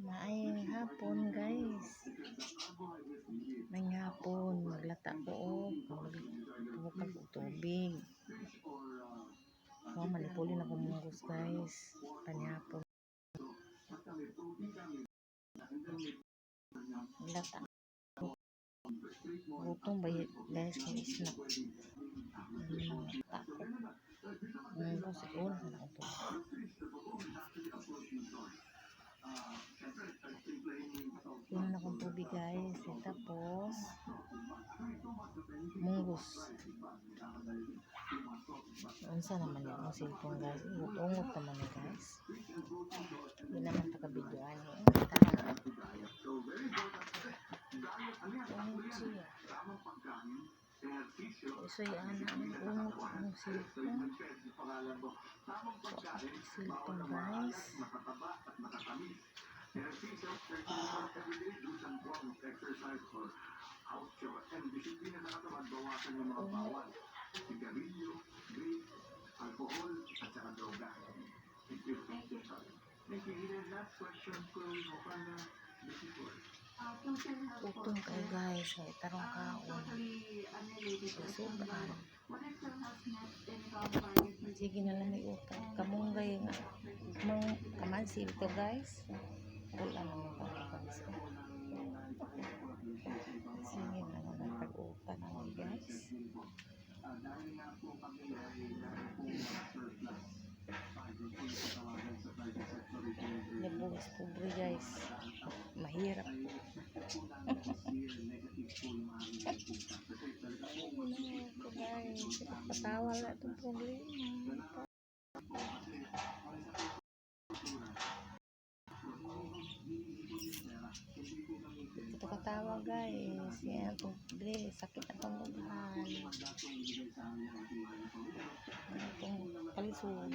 Maayong hapon guys. May hapon maglata ko bukag og tubig. Manipulin ako munggos guys. Panihapon. Maglata. Gutom ba guys kung snack. Maglata ko. Munggos ko na ako. Yun na akong tubig guys. Tapos munggos. Unsa naman yung cellphone guys. Ungot naman eh guys. Hindi naman takabidyoan eh. Ungot siya. So yan ang ungot ang cellphone. Cellphone guys. Utong kayo guys, ay tarong kaon. Susuban. Sige na lang may utang. Kamunggay nga. Kamansil to guys. Wala naman pa guys. Sige na lang nagtag-utang naman guys. Nabuhos pobre guys. Mahirap. Patawa na itong problema. Ito katawa guys. Yan itong sakit at panggubahan. Itong palisod.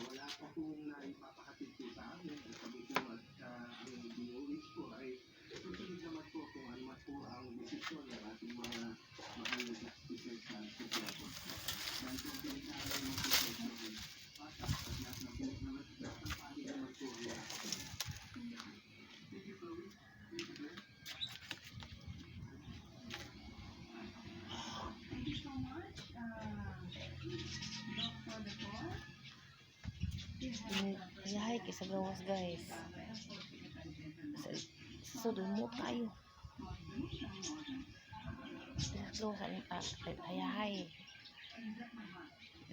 Wala pa pong naipapakatid po sa amin at sabi po at ang DOH po ay susunod naman po kung ano man po ang desisyon ng ating mga mahal na justices sa sitwasyon. Dahil po pinagkaroon ng sitwasyon ay patas at lahat ng pinagnaman at paano naman po ang lahat. Thank you, Chloe. Thank you, Glenn. Thank you so much, Dr. Nicole. Yahay kay sa gawas guys. Sudod mo tayo. Yahay.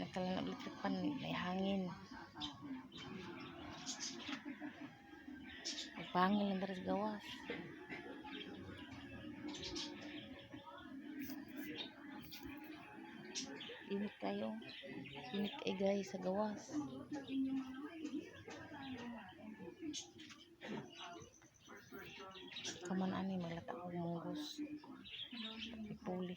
Nagkalanablikpan may hangin. Magpangil lang dari sa gawas. Init kayo. Init kayo guys sa gawas. Kaman ani maglata ko munggos. Ipuli.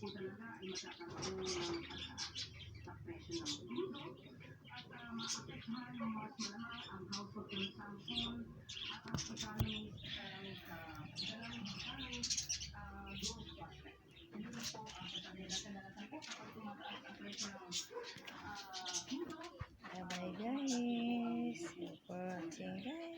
po talaga ay magkakaroon ng sa presyo ng mundo at maapektuhan ng mas malaman ang household consumption at ang economic and growth prospect. Hindi na po ang sasabihin na kadalasan po kapag tumataas ang presyo ng mundo. Bye bye guys. Thank you for watching guys.